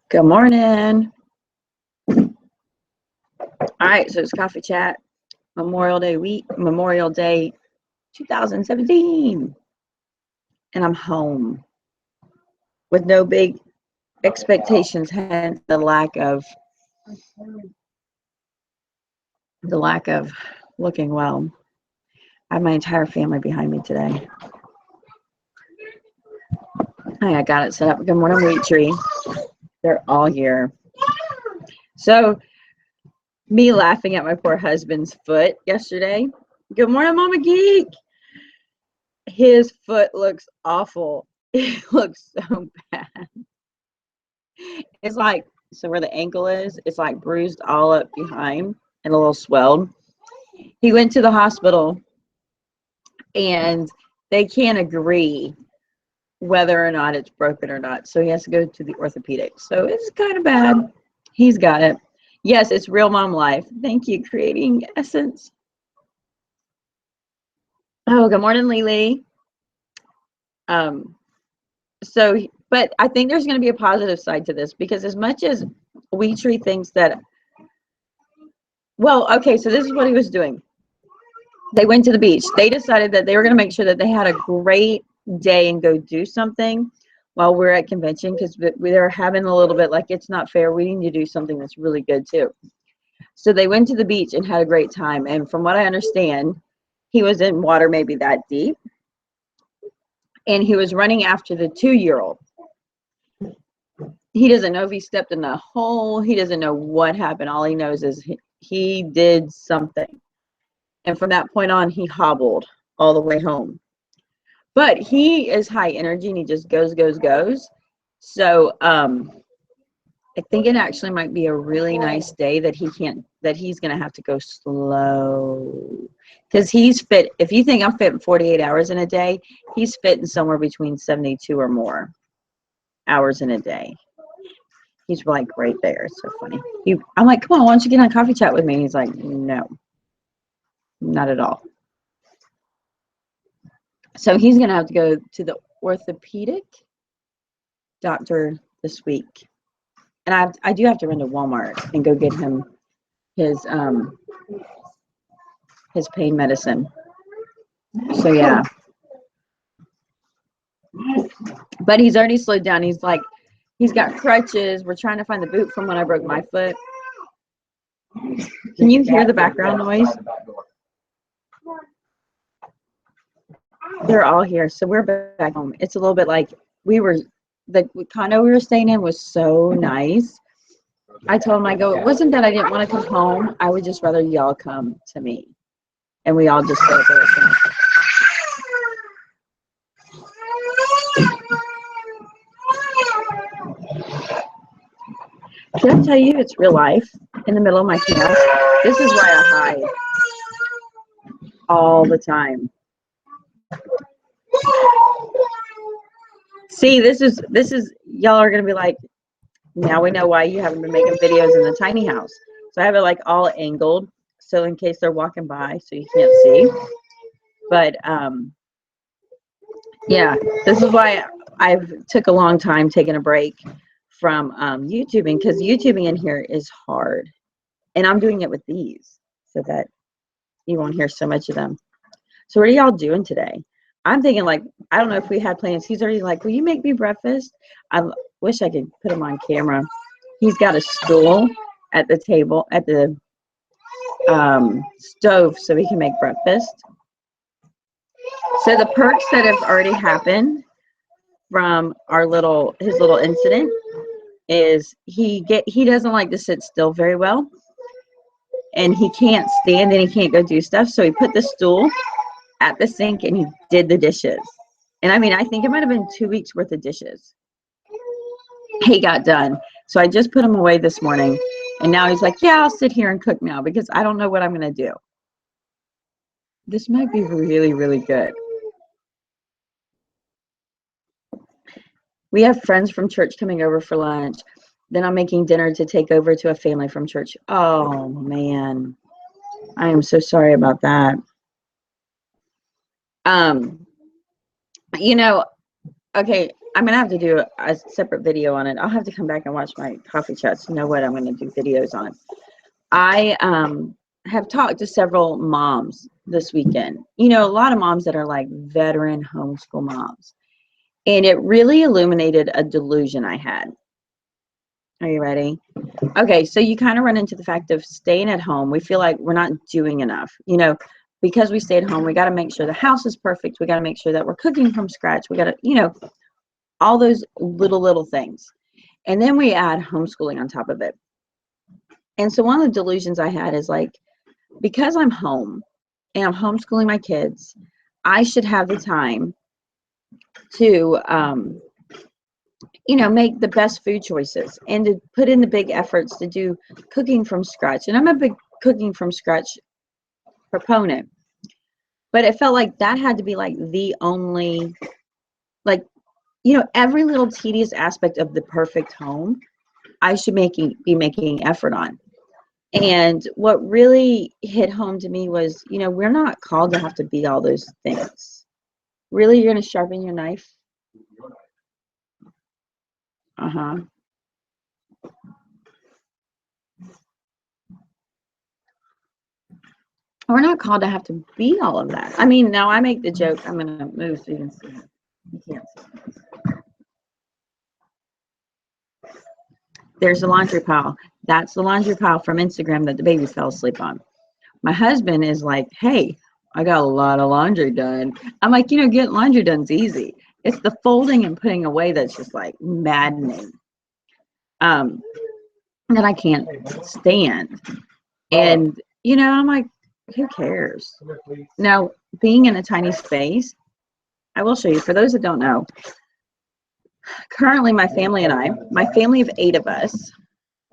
Good morning. All right, so it's Coffee Chat, Memorial Day week, Memorial Day 2017. And I'm home with no big expectations, hence the lack of looking well. I have my entire family behind me today. Hi, I got it set up. Good morning, Wheat Tree. They're all here. So, me laughing at my poor husband's foot yesterday. Good morning, Mama Geek. His foot looks awful. It looks so bad. It's like, so where the ankle is, it's like bruised all up behind and a little swelled. He went to the hospital and they can't agree whether or not it's broken or not. So he has to go to the orthopedic. So it's kind of bad. He's got it. Yes, it's real mom life. Thank you, Creating Essence. Oh, good morning, Lily. But I think there's going to be a positive side to this, because as much as Wheat Tree thinks that, well, okay, so this is what he was doing. They went to the beach. They decided that they were going to make sure that they had a great day and go do something while we're at convention, because they're having a little bit like, it's not fair. We need to do something that's really good too. So they went to the beach and had a great time. And from what I understand, he was in water maybe that deep. And he was running after the 2-year-old. He doesn't know if he stepped in a hole. He doesn't know what happened. All he knows is he did something. And from that point on, he hobbled all the way home. But he is high energy and he just goes. So I think it actually might be a really nice day that he's going to have to go slow. Because he's fit. If you think I'm fit in 48 hours in a day, he's fitting somewhere between 72 or more hours in a day. He's like right there. It's so funny. I'm like, come on, why don't you get on Coffee Chat with me? He's like, no, not at all. So he's going to have to go to the orthopedic doctor this week. And I do have to run to Walmart and go get him his pain medicine. So yeah. But he's already slowed down. He's got crutches. We're trying to find the boot from when I broke my foot. Can you hear the background noise? They're all here. So we're back home. It's a little bit like the condo we were staying in was so nice. I told him, I go, it wasn't that I didn't want to come home. I would just rather y'all come to me. And we all just stayed there. Should I tell you it's real life in the middle of my house? This is why I hide all the time. See, this is y'all are gonna be like, now we know why you haven't been making videos in the tiny house. So I have it like all angled, so in case they're walking by, so you can't see. But yeah, this is why I've took a long time taking a break from YouTubing, because YouTubing in here is hard, and I'm doing it with these so that you won't hear so much of them. So what are y'all doing today? I'm thinking, like, I don't know if we had plans. He's already like, will you make me breakfast? I wish I could put him on camera. He's got a stool at the table, at the stove, so he can make breakfast. So the perks that have already happened from his little incident is he doesn't like to sit still very well, and he can't stand and he can't go do stuff. So he put the stool at the sink and he did the dishes. And I mean, I think it might have been 2 weeks worth of dishes he got done. So I just put him away this morning, and now he's like, yeah, I'll sit here and cook now because I don't know what I'm going to do. This might be really, really good. We have friends from church coming over for lunch. Then I'm making dinner to take over to a family from church. Oh, man. I am so sorry about that. You know, okay, I'm going to have to do a separate video on it. I'll have to come back and watch my coffee chats to know what I'm going to do videos on. I have talked to several moms this weekend. You know, a lot of moms that are like veteran homeschool moms. And it really illuminated a delusion I had. Are you ready? Okay, so you kind of run into the fact of staying at home. We feel like we're not doing enough. You know, because we stay at home, we got to make sure the house is perfect. We got to make sure that we're cooking from scratch. We got to, you know, all those little things. And then we add homeschooling on top of it. And so one of the delusions I had is like, because I'm home and I'm homeschooling my kids, I should have the time to, you know, make the best food choices and to put in the big efforts to do cooking from scratch. And I'm a big cooking from scratch proponent. But it felt like that had to be like the only, like, you know, every little tedious aspect of the perfect home, I should be making effort on. And what really hit home to me was, you know, we're not called to have to be all those things. Really, you're going to sharpen your knife? Uh-huh. We're not called to have to be all of that. I mean, now I make the joke, I'm going to move so you can see it. You can't see it. There's the laundry pile. That's the laundry pile from Instagram that the baby fell asleep on. My husband is like, hey, I got a lot of laundry done. I'm like, you know, getting laundry done's easy. It's the folding and putting away that's just like maddening. That I can't stand. And, you know, I'm like, who cares? Now, being in a tiny space, I will show you, for those that don't know, currently my family and I, my family of 8 of us,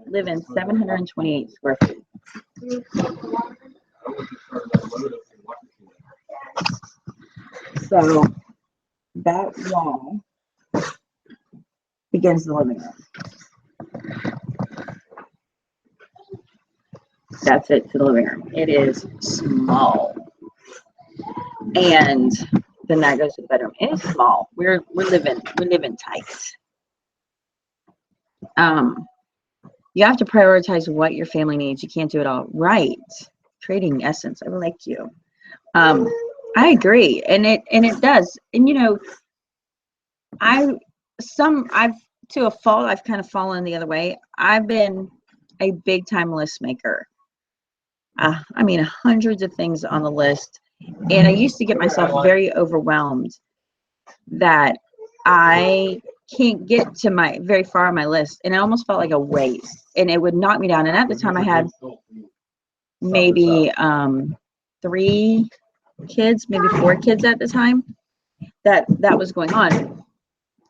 live in 728 square feet. So that wall begins the living room. That's it to the living room. It is small. And then that goes to the bedroom. It is small. We live in tight. You have to prioritize what your family needs. You can't do it all. Right. Trading essence. I like you. I agree. And it does. And you know, I've to a fault, I've kind of fallen the other way. I've been a big time list maker. I mean, hundreds of things on the list. And I used to get myself very overwhelmed that I can't get to very far on my list. And it almost felt like a waste. And it would knock me down. And at the time I had maybe 3 kids, maybe 4 kids at the time that was going on.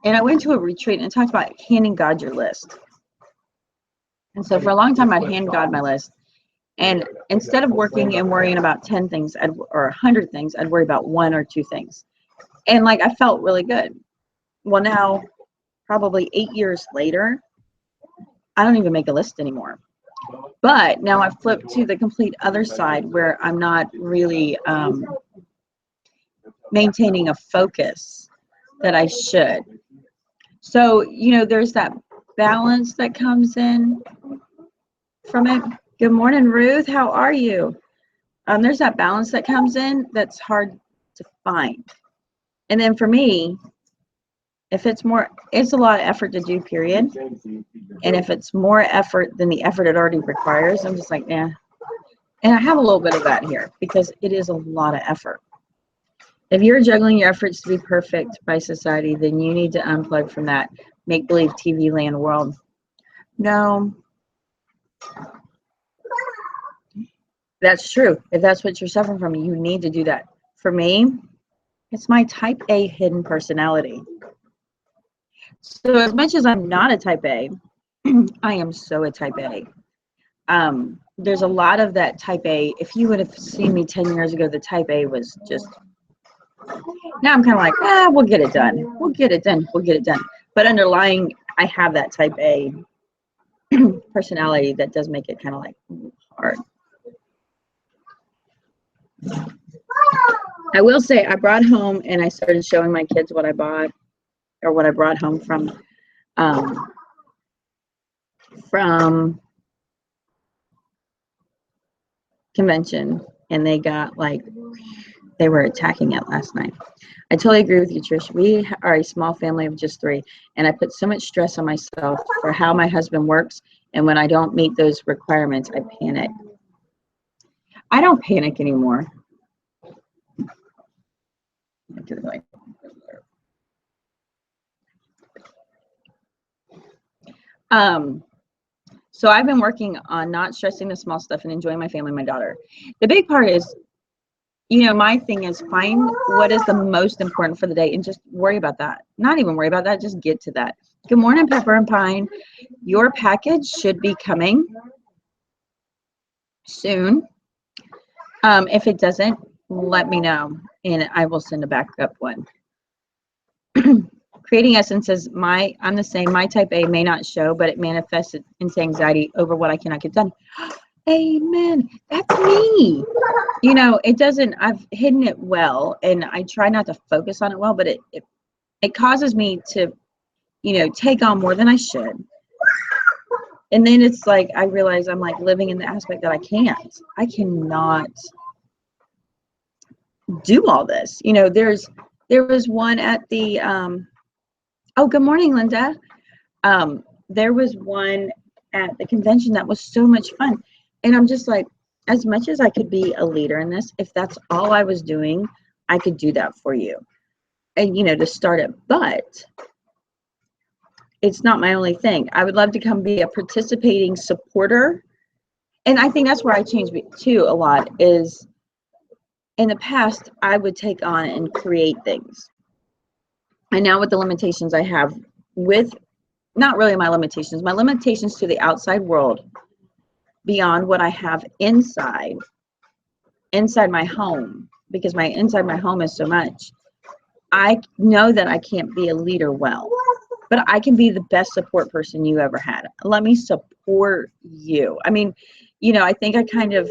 And I went to a retreat and talked about handing God your list. And so for a long time, I'd hand God my list. And instead of working and worrying about 10 things or 100 things, I'd worry about 1 or 2 things. And like, I felt really good. Well, now, probably 8 years later, I don't even make a list anymore. But now I've flipped to the complete other side where I'm not really maintaining a focus that I should. So, you know, there's that balance that comes in from it. Good morning, Ruth. How are you? There's that balance that comes in that's hard to find. And then for me, if it's a lot of effort to do, period. And if it's more effort than the effort it already requires, I'm just like, nah. And I have a little bit of that here because it is a lot of effort. If you're juggling your efforts to be perfect by society, then you need to unplug from that make-believe TV land world. No. That's true. If that's what you're suffering from, you need to do that. For me, it's my type A hidden personality. So as much as I'm not a type A, I am so a type A. There's a lot of that type A. If you would have seen me 10 years ago, the type A was just, now I'm kind of like, we'll get it done. We'll get it done. We'll get it done. But underlying, I have that type A personality that does make it kind of like hard. I will say I brought home and I started showing my kids what I bought or what I brought home from convention, and they got like, they were attacking it last night. I totally agree with you, Trish. We are a small family of just 3, and I put so much stress on myself for how my husband works, and when I don't meet those requirements, I panic. I don't panic anymore. So I've been working on not stressing the small stuff and enjoying my family, my daughter. The big part is, my thing is find what is the most important for the day and just worry about that. Not even worry about that, just get to that. Good morning, Pepper and Pine. Your package should be coming soon. If it doesn't, let me know and I will send a backup one. Creating essences, I'm the same. My type A may not show, but it manifests into anxiety over what I cannot get done. Amen. That's me. It doesn't, I've hidden it well, and I try not to focus on it well, but it causes me to, take on more than I should. And then it's like, I realize I'm like living in the aspect that I cannot do all this. There was one at the, oh, good morning, Linda. There was one at the convention that was so much fun. And I'm just like, as much as I could be a leader in this, if that's all I was doing, I could do that for you. And, to start it. But it's not my only thing. I would love to come be a participating supporter. And I think that's where I changed too a lot is in the past, I would take on and create things. And now with the limitations I have not really my limitations to the outside world beyond what I have inside my home, because inside my home is so much. I know that I can't be a leader well, but I can be the best support person you ever had. Let me support you. I mean, I think I kind of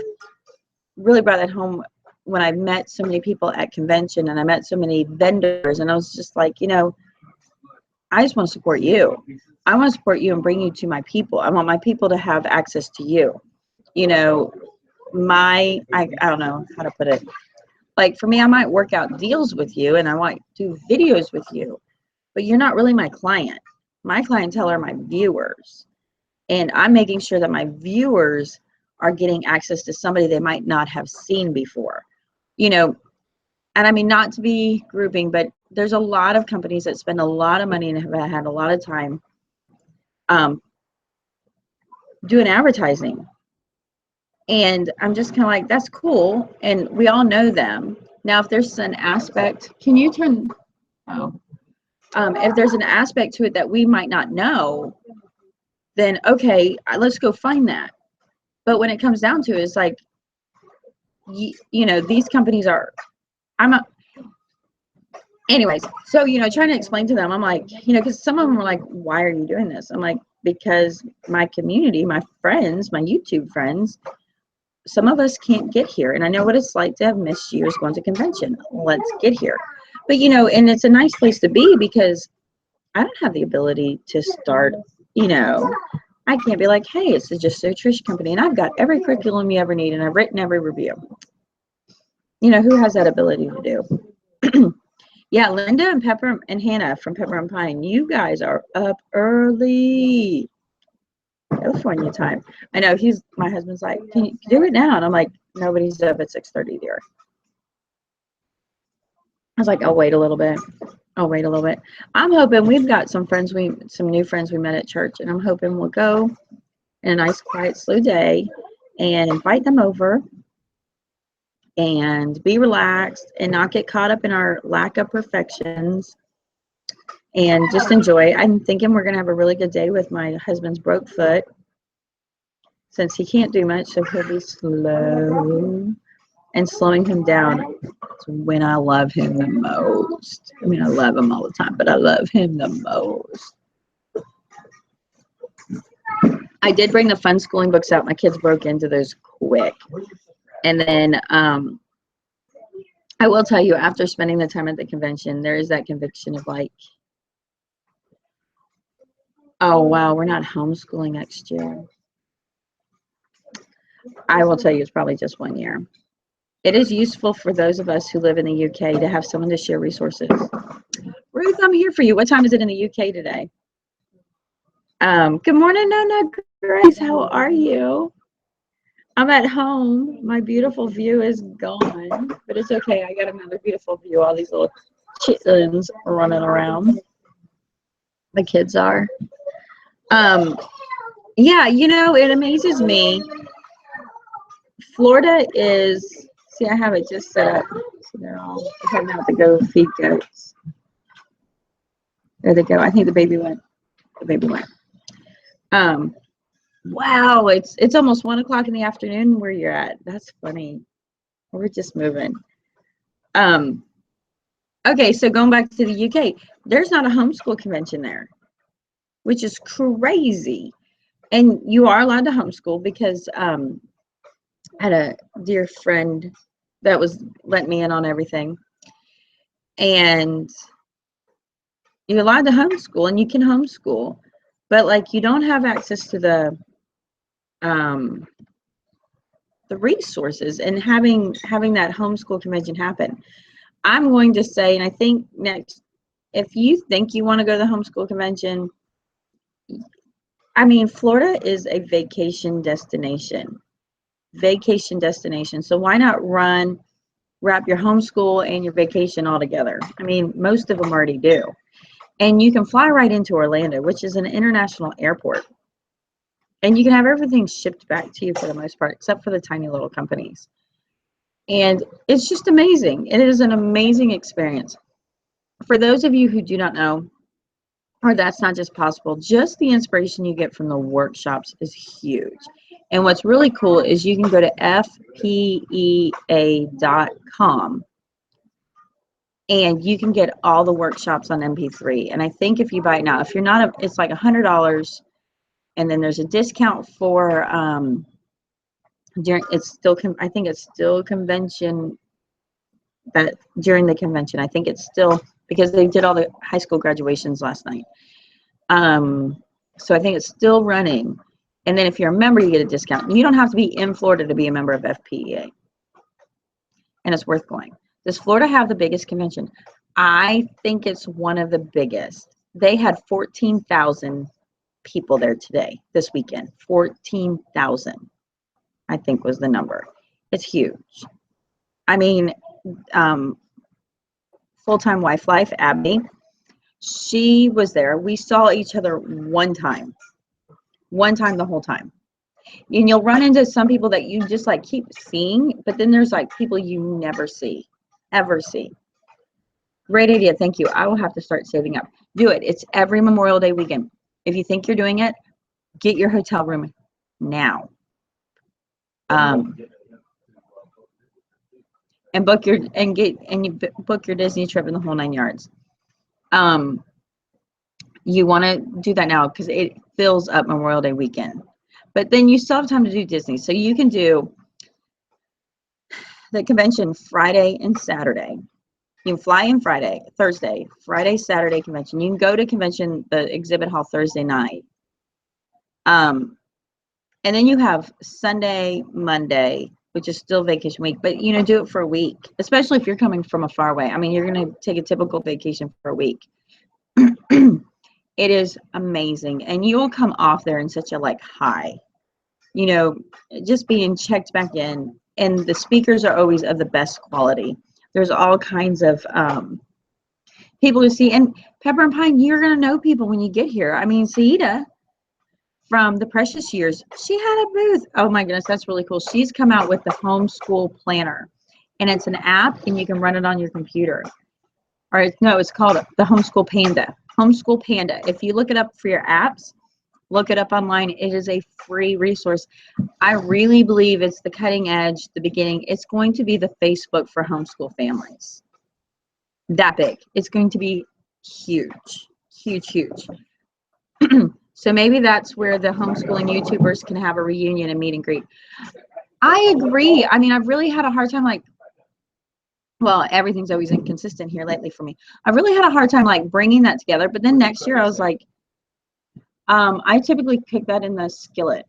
really brought that home when I met so many people at convention and I met so many vendors, and I was just like, I just want to support you. I want to support you and bring you to my people. I want my people to have access to you. I don't know how to put it. Like for me, I might work out deals with you and I might do videos with you, but you're not really my client. My clientele are my viewers. And I'm making sure that my viewers are getting access to somebody they might not have seen before. And I mean, not to be grouping, but there's a lot of companies that spend a lot of money and have had a lot of time doing advertising. And I'm just kind of like, that's cool. And we all know them. Now, if there's an aspect, can you turn, if there's an aspect to it that we might not know, then okay, let's go find that. But when it comes down to it, it's like, these companies are, anyways, so, trying to explain to them, I'm like, because some of them are like, why are you doing this? I'm like, because my community, my friends, my YouTube friends, some of us can't get here. And I know what it's like to have missed years going to convention. Let's get here. But, and it's a nice place to be because I don't have the ability to start, I can't be like, hey, it's the Just So Trish company. And I've got every curriculum you ever need. And I've written every review. Who has that ability to do? Yeah, Linda and Pepper and Hannah from Pepper and Pine, you guys are up early. California time. I know my husband's like, can you do it now? And I'm like, nobody's up at 6:30 there. I was like, I'll wait a little bit. I'm hoping we've got some new friends we met at church, and I'm hoping we'll go in a nice, quiet, slow day and invite them over and be relaxed and not get caught up in our lack of perfections and just enjoy. I'm thinking we're going to have a really good day with my husband's broke foot. Since he can't do much, so he'll be slow. And slowing him down is when I love him the most. I mean, I love him all the time, but I love him the most. I did bring the fun schooling books out. My kids broke into those quick. And then I will tell you, after spending the time at the convention, there is that conviction of like, Oh, wow. We're not homeschooling next year. I will tell you, it's probably just 1 year. It is useful for those of us who live in the UK to have someone to share resources. Ruth, I'm here for you. What time is it in the UK today? Good morning, Nona Grace. How are you? I'm at home. My beautiful view is gone, but it's okay. I got another beautiful view. All these little chitlins are running around. The kids are. Yeah, you know, it amazes me. Florida is, see, I have it just set up. So they're all heading out to go feed goats. There they go. I think the baby went. The baby went. Wow, it's almost 1 o'clock in the afternoon where you're at. That's funny. We're just moving. Okay, so going back to the UK, there's not a homeschool convention there, which is crazy. And you are allowed to homeschool because I had a dear friend that was letting me in on everything. And you're allowed to homeschool and you can homeschool, but like you don't have access to the resources and having that homeschool convention happen. I'm going to say, and I think next, if you think you want to go to the homeschool convention, I mean, Florida is a vacation destination. So why not wrap your homeschool and your vacation all together? I mean, most of them already do. And you can fly right into Orlando, which is an international airport. And you can have everything shipped back to you for the most part, except for the tiny little companies. And it's just amazing. It is an amazing experience. For those of you who do not know, or that's not just possible, just the inspiration you get from the workshops is huge. And what's really cool is you can go to fpea.com and you can get all the workshops on MP3. And I think if you buy it now, if you're not, it's like $100, and then there's a discount for during, it's still, I think it's still convention, that during the convention, I think it's still, because they did all the high school graduations last night. So I think it's still running. And then if you're a member, you get a discount. You don't have to be in Florida to be a member of FPEA. And it's worth going. Does Florida have the biggest convention? I think it's one of the biggest. They had 14,000 people there today, this weekend. 14,000, I think was the number. It's huge. I mean, full-time wife life, Abby, she was there. We saw each other one time the whole time. And you'll run into some people that you just like keep seeing, but then there's like people you never see, ever see. Great idea. Thank you. I will have to start saving up. Do it. It's every Memorial Day weekend. If you think you're doing it, get your hotel room now. And book your book your Disney trip in the whole 9 yards. You want to do that now because it fills up Memorial Day weekend. But then you still have time to do Disney. So you can do the convention Friday and Saturday. You can fly in Thursday, Friday, Saturday convention. You can go to convention, the exhibit hall Thursday night. And then you have Sunday, Monday, which is still vacation week, but you know, do it for a week, especially if you're coming from a far away. I mean, you're going to take a typical vacation for a week. It is amazing. And you will come off there in such a like high, you know, just being checked back in. And the speakers are always of the best quality. There's all kinds of people to see. And Pepper and Pine, you're going to know people when you get here. I mean, Saida from the Precious Years, she had a booth. Oh my goodness, that's really cool. She's come out with the Homeschool Planner. And it's an app and you can run it on your computer. Or no, it's called the Homeschool Panda. Homeschool Panda. If you look it up for your apps, look it up online. It is a free resource. I really believe it's the cutting edge, the beginning. It's going to be the Facebook for homeschool families. That big. It's going to be huge, huge, huge. So maybe that's where the homeschooling YouTubers can have a reunion and meet and greet. I agree. I mean, I've really had a hard time, like, well, everything's always inconsistent here lately for me. I really had a hard time like bringing that together. But then next year I was like, I typically cook that in the skillet,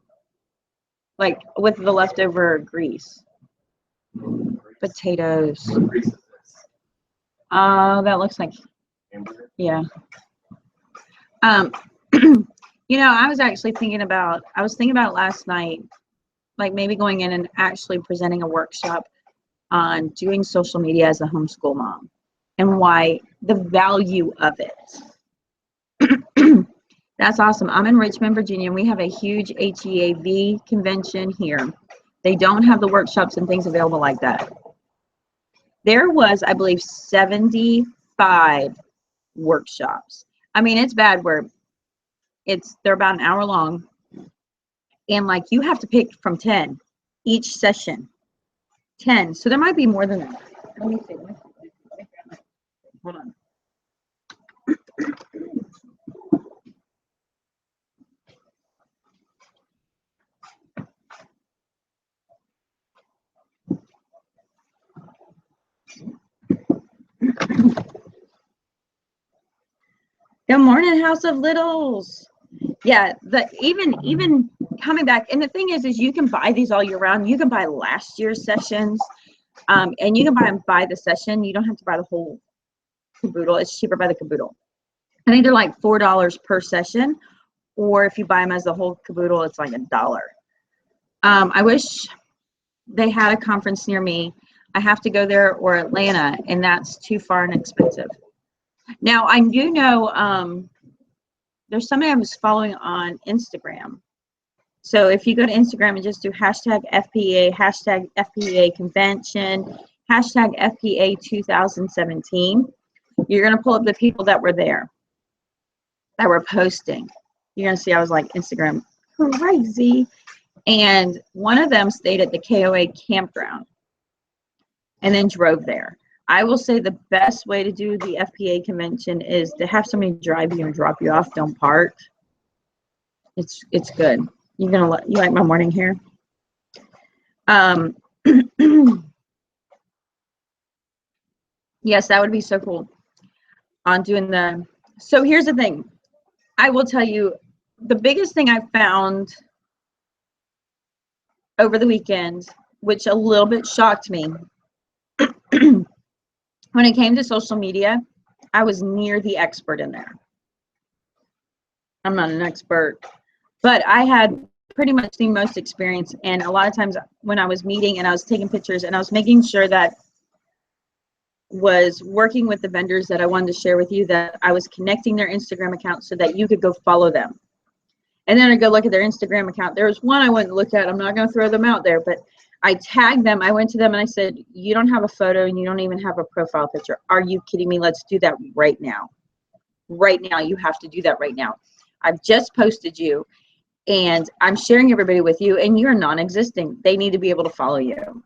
like with the leftover grease. Potatoes. That looks like, yeah. You know, I was thinking about last night, like maybe going in and actually presenting a workshop on doing social media as a homeschool mom and why the value of it. That's awesome. I'm in Richmond, Virginia, and we have a huge HEAV convention here. They don't have the workshops and things available like that. There was, I believe, 75 workshops. I mean, it's bad where they're about an hour long, and like you have to pick from 10 each session. 10. So there might be more than that. Let me see. Hold on. Good morning, House of Littles. Yeah, even coming back, and the thing is you can buy these all year round. You can buy last year's sessions, and you can buy them by the session. You don't have to buy the whole caboodle. It's cheaper by the caboodle. I think they're like $4 per session, or if you buy them as the whole caboodle, it's like $1. I wish they had a conference near me. I have to go there or Atlanta, and that's too far and expensive. Now, I do know there's somebody I was following on Instagram. So if you go to Instagram and just do hashtag FPA convention, hashtag FPA 2017, you're going to pull up the people that were there, that were posting. You're going to see I was like Instagram crazy. And one of them stayed at the KOA campground and then drove there. I will say the best way to do the FPA convention is to have somebody drive you and drop you off. Don't park. It's good. You like my morning hair? Yes, that would be so cool. On doing so here's the thing. I will tell you the biggest thing I found over the weekend, which a little bit shocked me. When it came to social media, I was near the expert in there. I'm not an expert, but I had pretty much the most experience. And a lot of times when I was meeting and I was taking pictures and I was making sure that was working with the vendors that I wanted to share with you, that I was connecting their Instagram account so that you could go follow them. And then I go look at their Instagram account. There was one I went and looked at. I'm not going to throw them out there, but I tagged them. I went to them and I said, you don't have a photo and you don't even have a profile picture. Are you kidding me? Let's do that right now. Right now. You have to do that right now. I've just posted you and I'm sharing everybody with you and you're non-existing. They need to be able to follow you.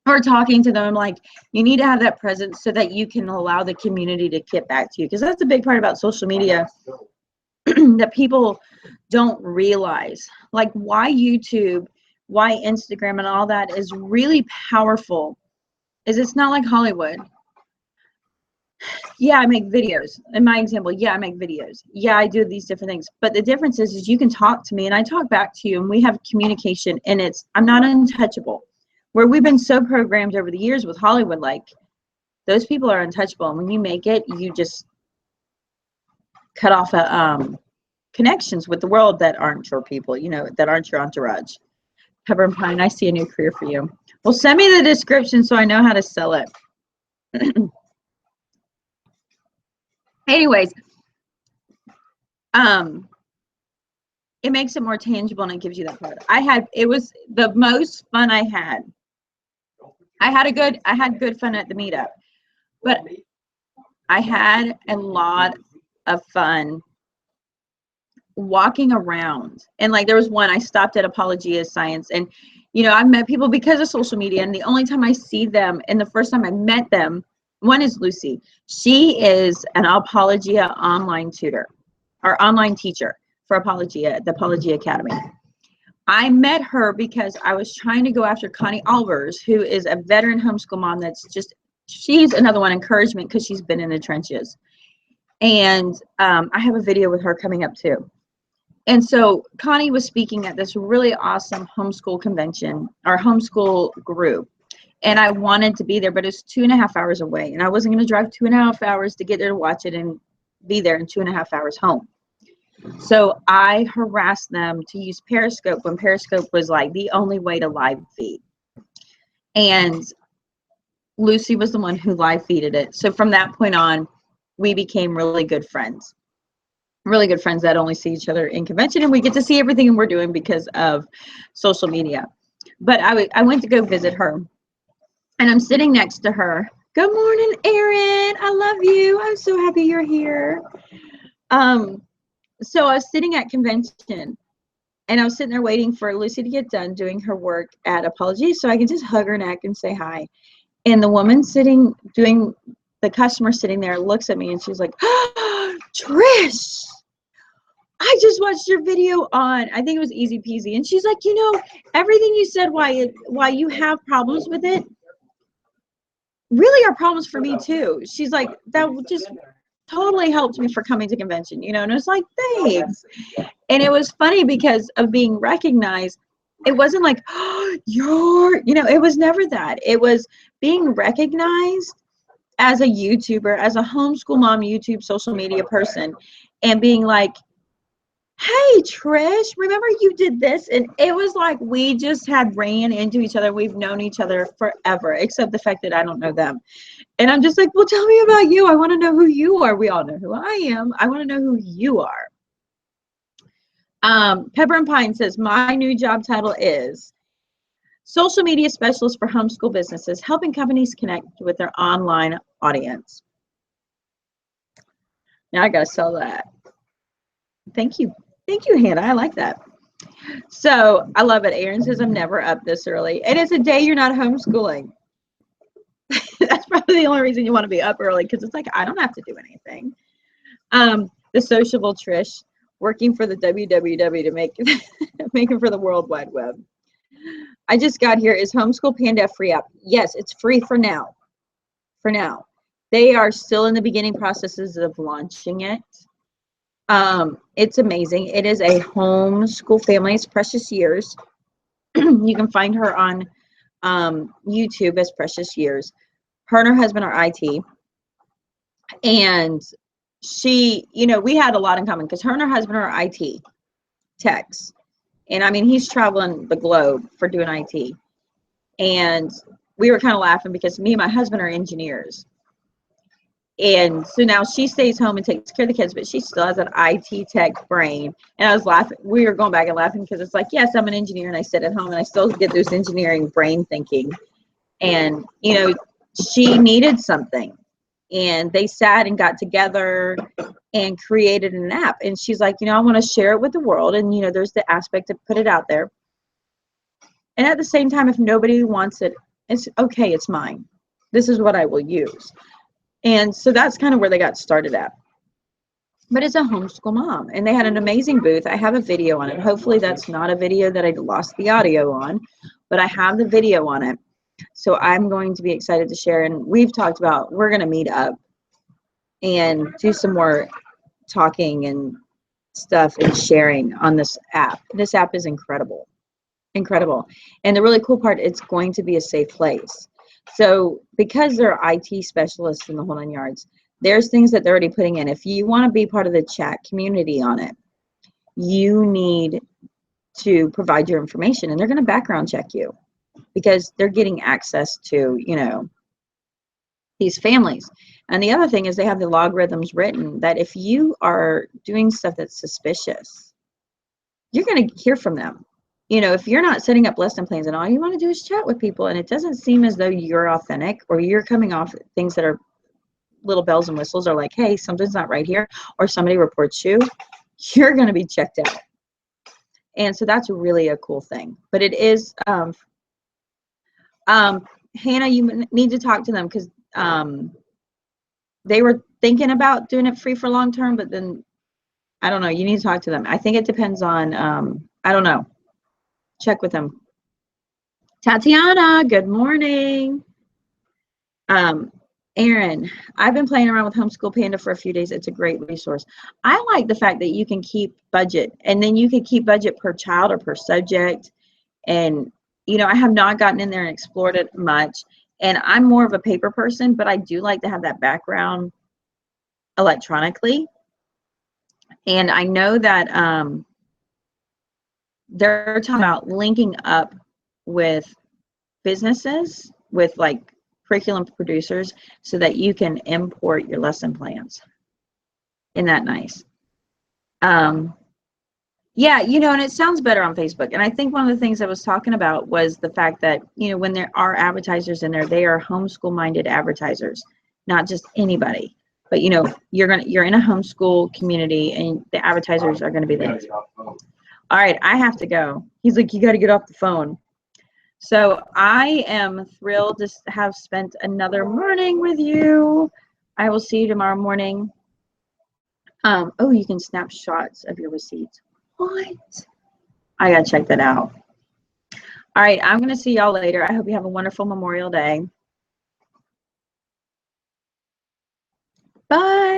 Or talking to them, like you need to have that presence so that you can allow the community to get back to you. Because that's a big part about social media that people don't realize. Like why YouTube, why Instagram and all that is really powerful is it's not like Hollywood. Yeah, I make videos. In my example, yeah, I make videos. Yeah, I do these different things. But the difference is you can talk to me and I talk back to you and we have communication and I'm not untouchable. Where we've been so programmed over the years with Hollywood, like those people are untouchable. And when you make it, you just cut off connections with the world that aren't your people, that aren't your entourage. Pepper and Pine, I see a new career for you. Well, send me the description so I know how to sell it. Anyways, it makes it more tangible and it gives you that part. It was the most fun I had. I had good fun at the meetup, but I had a lot of fun walking around. And like there was one, I stopped at Apologia Science and I've met people because of social media, and the only time I see them and the first time I met them, one is Lucy. She is an Apologia online tutor or online teacher for Apologia, the Apologia Academy. I met her because I was trying to go after Connie Albers, who is a veteran homeschool mom she's another one, encouragement, because she's been in the trenches. And I have a video with her coming up too. And so Connie was speaking at this really awesome homeschool convention, our homeschool group. And I wanted to be there, but it's 2.5 hours away. And I wasn't going to drive 2.5 hours to get there to watch it and be there in 2.5 hours home. So I harassed them to use Periscope when Periscope was like the only way to live feed. And Lucy was the one who live feeded it. So from that point on, we became really good friends. Really good friends that only see each other in convention, and we get to see everything we're doing because of social media. But I went to go visit her, and I'm sitting next to her. Good morning, Erin. I love you. I'm so happy you're here. So I was sitting at convention, and I was sitting there waiting for Lucy to get done doing her work at Apologies so I could just hug her neck and say hi. And the woman the customer sitting there looks at me, and she's like, oh, Trish, I just watched your video on, I think it was Easy Peasy. And she's like, everything you said, why you have problems with it, really are problems for me too. She's like, that just totally helped me for coming to convention, and it's like, thanks. And it was funny because of being recognized. It wasn't like, oh, it was never that. It was being recognized as a YouTuber, as a homeschool mom, YouTube, social media person, and being like, hey, Trish, remember you did this? And it was like we just had ran into each other. We've known each other forever, except the fact that I don't know them. And I'm just like, well, tell me about you. I want to know who you are. We all know who I am. I want to know who you are. Pepper and Pine says, my new job title is Social Media Specialist for Homeschool Businesses, helping companies connect with their online audience. Now I got to sell that. Thank you. Thank you, Hannah. I like that. So I love it. Aaron says, I'm never up this early. And it's a day you're not homeschooling. That's probably the only reason you want to be up early, because it's like, I don't have to do anything. The sociable Trish, working for the WWW to make it for the World Wide Web. I just got here. Is Homeschool Panda free app? Yes, it's free for now. For now. They are still in the beginning processes of launching it. It's amazing. It is a homeschool family's Precious Years. You can find her on YouTube as Precious Years. Her and her husband are IT. And she, we had a lot in common because her and her husband are IT techs. And I mean, he's traveling the globe for doing IT. And we were kind of laughing because me and my husband are engineers. And so now she stays home and takes care of the kids, but she still has an IT tech brain. And I was laughing. We were going back and laughing because it's like, yes, I'm an engineer and I sit at home and I still get this engineering brain thinking. And, she needed something. And they sat and got together and created an app. And she's like, I want to share it with the world. And, there's the aspect to put it out there. And at the same time, if nobody wants it, it's okay, it's mine. This is what I will use. And so that's kind of where they got started at. But it's a homeschool mom. And they had an amazing booth. I have a video on it. Hopefully that's not a video that I lost the audio on, but I have the video on it. So I'm going to be excited to share. And we've talked about, we're going to meet up and do some more talking and stuff and sharing on this app. This app is incredible. Incredible. And the really cool part, it's going to be a safe place. So because they're IT specialists in the whole 9 yards, there's things that they're already putting in. If you want to be part of the chat community on it, you need to provide your information, and they're going to background check you because they're getting access to, these families. And the other thing is they have the logarithms written that if you are doing stuff that's suspicious, you're going to hear from them. If you're not setting up lesson plans and all you want to do is chat with people and it doesn't seem as though you're authentic or you're coming off things that are little bells and whistles or like, hey, something's not right here, or somebody reports you, you're going to be checked out. And so that's really a cool thing. But it is, Hannah, you need to talk to them because they were thinking about doing it free for long term, but then I don't know. You need to talk to them. I think it depends on, I don't know. Check with them. Tatiana, good morning. Aaron, I've been playing around with Homeschool Panda for a few days. It's a great resource. I like the fact that you can keep budget, and then you can keep budget per child or per subject. And, you know, I have not gotten in there and explored it much. And I'm more of a paper person, but I do like to have that background electronically. And I know that they're talking about linking up with businesses, with like curriculum producers, so that you can import your lesson plans. Isn't that nice? Yeah, you know, and it sounds better on Facebook. And I think one of the things I was talking about was the fact that, you know, when there are advertisers in there, they are homeschool minded advertisers, not just anybody. But you know, you're in a homeschool community, and the advertisers are gonna be there. All right, I have to go. He's like, you got to get off the phone. So I am thrilled to have spent another morning with you. I will see you tomorrow morning. Oh, you can snap shots of your receipts. What? I gotta check that out. All right, I'm gonna see y'all later. I hope you have a wonderful Memorial Day. Bye.